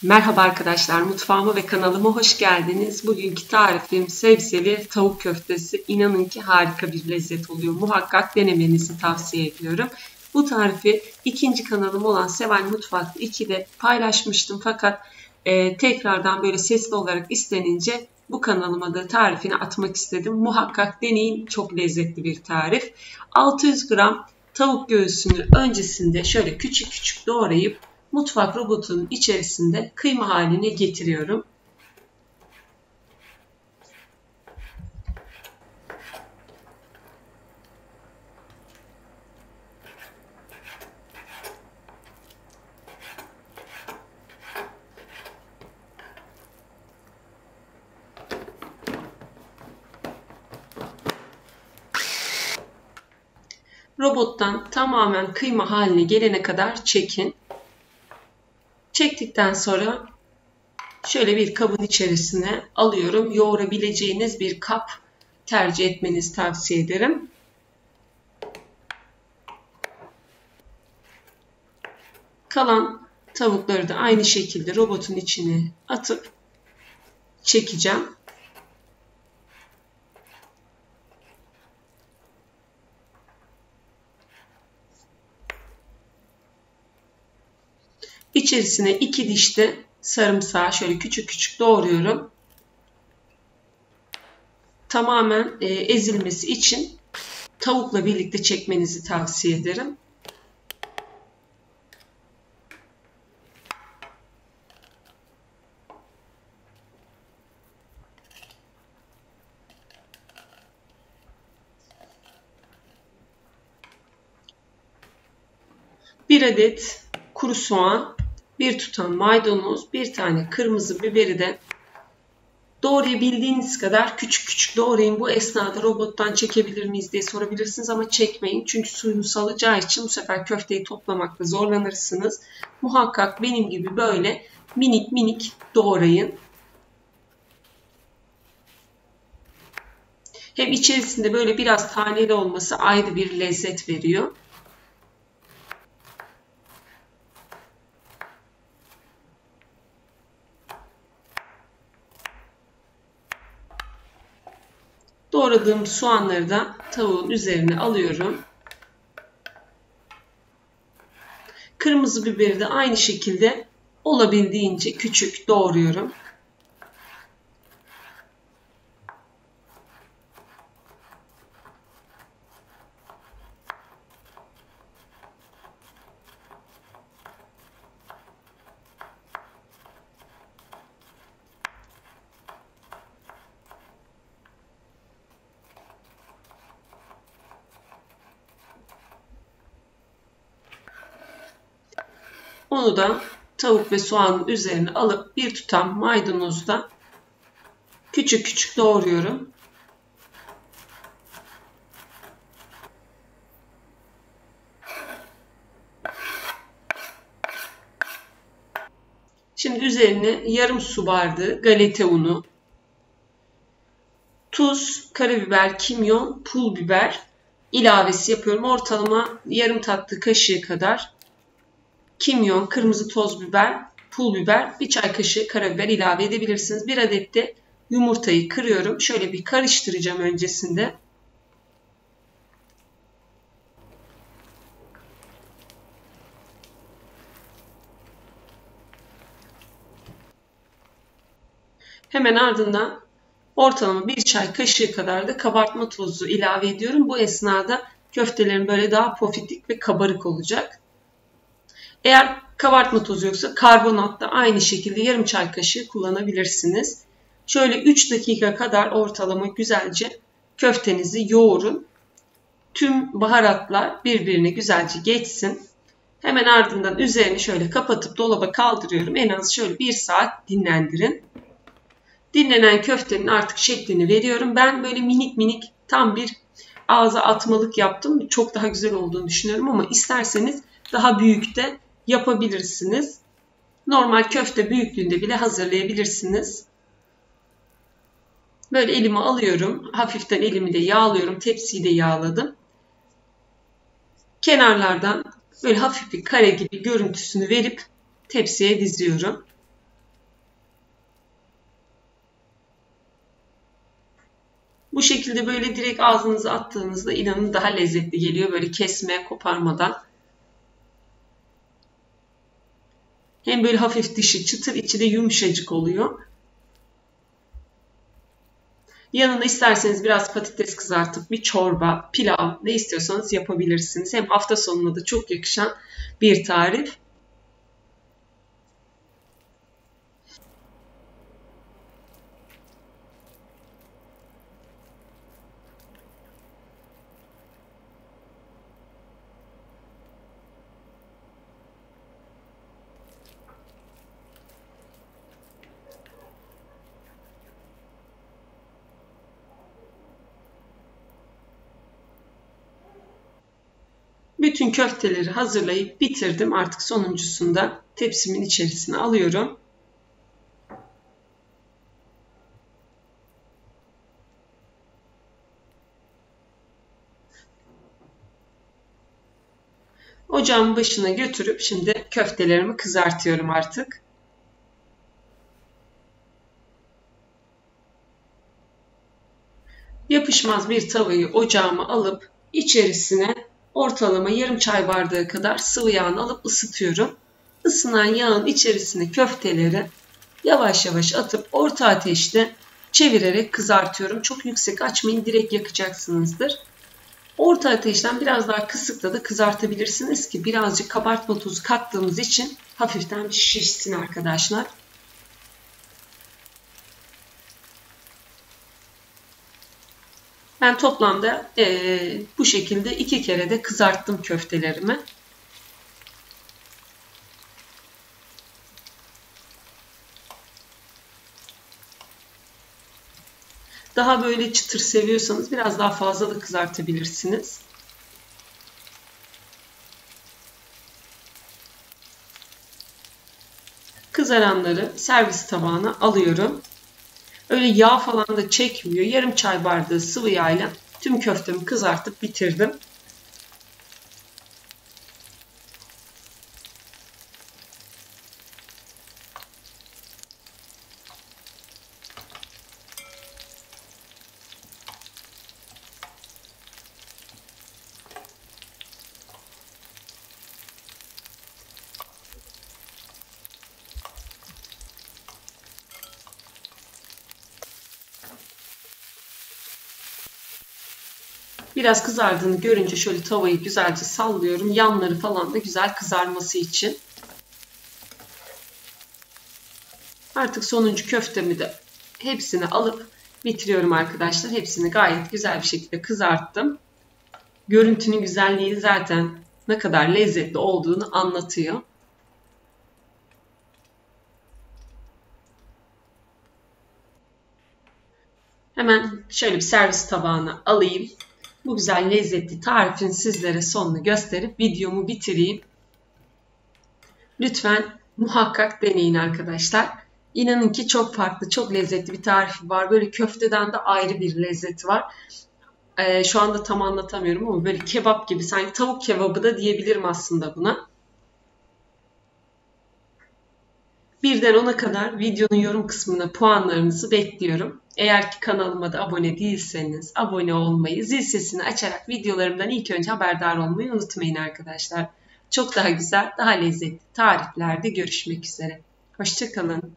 Merhaba arkadaşlar, mutfağıma ve kanalıma hoş geldiniz. Bugünkü tarifim sebzeli tavuk köftesi. İnanın ki harika bir lezzet oluyor. Muhakkak denemenizi tavsiye ediyorum. Bu tarifi ikinci kanalım olan Seval Mutfak 2'de paylaşmıştım. Fakat tekrardan böyle sesli olarak istenince bu kanalıma da tarifini atmak istedim. Muhakkak deneyin, çok lezzetli bir tarif. 600 gram tavuk göğsünü öncesinde şöyle küçük küçük doğrayıp mutfak robotunun içerisinde kıyma haline getiriyorum. Robottan tamamen kıyma haline gelene kadar çekin. Çektikten sonra şöyle bir kabın içerisine alıyorum. Yoğurabileceğiniz bir kap tercih etmenizi tavsiye ederim. Kalan tavukları da aynı şekilde robotun içine atıp çekeceğim. İçerisine 2 diş de sarımsağı şöyle küçük küçük doğruyorum. Tamamen ezilmesi için tavukla birlikte çekmenizi tavsiye ederim. Bir adet kuru soğan, bir tutam maydanoz, bir tane kırmızı biberi de doğrayabildiğiniz kadar küçük küçük doğrayın. Bu esnada robottan çekebilir miyiz diye sorabilirsiniz ama çekmeyin. Çünkü suyunu salacağı için bu sefer köfteyi toplamakta zorlanırsınız. Muhakkak benim gibi böyle minik minik doğrayın. Hem içerisinde böyle biraz taneli olması ayrı bir lezzet veriyor. Doğradığım soğanları da tavuğun üzerine alıyorum. Kırmızı biberi de aynı şekilde olabildiğince küçük doğruyorum. Onu da tavuk ve soğanın üzerine alıp bir tutam maydanozu da küçük küçük doğruyorum. Şimdi üzerine yarım su bardağı galeta unu, tuz, karabiber, kimyon, pul biber ilavesi yapıyorum. Ortalama yarım tatlı kaşığı kadar kimyon, kırmızı toz biber, pul biber, bir çay kaşığı karabiber ilave edebilirsiniz. Bir adet de yumurtayı kırıyorum. Şöyle bir karıştıracağım öncesinde. Hemen ardından ortalama bir çay kaşığı kadar da kabartma tozu ilave ediyorum. Bu esnada köftelerim böyle daha pofidik ve kabarık olacak. Eğer kabartma tozu yoksa karbonat da aynı şekilde yarım çay kaşığı kullanabilirsiniz. Şöyle 3 dakika kadar ortalama güzelce köftenizi yoğurun. Tüm baharatlar birbirine güzelce geçsin. Hemen ardından üzerini şöyle kapatıp dolaba kaldırıyorum. En az şöyle 1 saat dinlendirin. Dinlenen köftenin artık şeklini veriyorum. Ben böyle minik minik tam bir ağza atmalık yaptım. Çok daha güzel olduğunu düşünüyorum ama isterseniz daha büyük de yapabilirsiniz. Normal köfte büyüklüğünde bile hazırlayabilirsiniz. Böyle elime alıyorum. Hafiften elimi de yağlıyorum. Tepsiyi de yağladım. Kenarlardan böyle hafif bir kare gibi görüntüsünü verip tepsiye diziyorum. Bu şekilde böyle direkt ağzınıza attığınızda inanın daha lezzetli geliyor. Böyle kesme, koparmadan. Hem böyle hafif dışı çıtır, içi de yumuşacık oluyor. Yanına isterseniz biraz patates kızartıp bir çorba, pilav ne istiyorsanız yapabilirsiniz. Hem hafta sonuna da çok yakışan bir tarif. Bütün köfteleri hazırlayıp bitirdim. Artık sonuncusunu da tepsimin içerisine alıyorum. Ocağın başına götürüp şimdi köftelerimi kızartıyorum artık. Yapışmaz bir tavayı ocağıma alıp içerisine ortalama yarım çay bardağı kadar sıvı yağını alıp ısıtıyorum. Isınan yağın içerisine köfteleri yavaş yavaş atıp orta ateşte çevirerek kızartıyorum. Çok yüksek açmayın, direkt yakacaksınızdır. Orta ateşten biraz daha kısıkta da kızartabilirsiniz ki birazcık kabartma tozu kattığımız için hafiften şişsin arkadaşlar. Ben toplamda bu şekilde 2 kere de kızarttım köftelerimi. Daha böyle çıtır seviyorsanız biraz daha fazla da kızartabilirsiniz. Kızaranları servis tabağına alıyorum. Öyle yağ falan da çekmiyor. Yarım çay bardağı sıvı yağla tüm köftemi kızartıp bitirdim. Biraz kızardığını görünce şöyle tavayı güzelce sallıyorum. Yanları falan da güzel kızarması için. Artık sonuncu köftemi de hepsini alıp bitiriyorum arkadaşlar. Hepsini gayet güzel bir şekilde kızarttım. Görüntünün güzelliği zaten ne kadar lezzetli olduğunu anlatıyor. Hemen şöyle bir servis tabağına alayım. Bu güzel lezzetli tarifin sizlere sonunu gösterip videomu bitireyim. Lütfen muhakkak deneyin arkadaşlar. İnanın ki çok farklı, çok lezzetli bir tarifi var. Böyle köfteden de ayrı bir lezzeti var. Şu anda tam anlatamıyorum ama böyle kebap gibi, sanki tavuk kebabı da diyebilirim aslında buna. Birden 10'a kadar videonun yorum kısmına puanlarınızı bekliyorum. Eğer ki kanalıma da abone değilseniz abone olmayı, zil sesini açarak videolarımdan ilk önce haberdar olmayı unutmayın arkadaşlar. Çok daha güzel, daha lezzetli tariflerde görüşmek üzere. Hoşça kalın.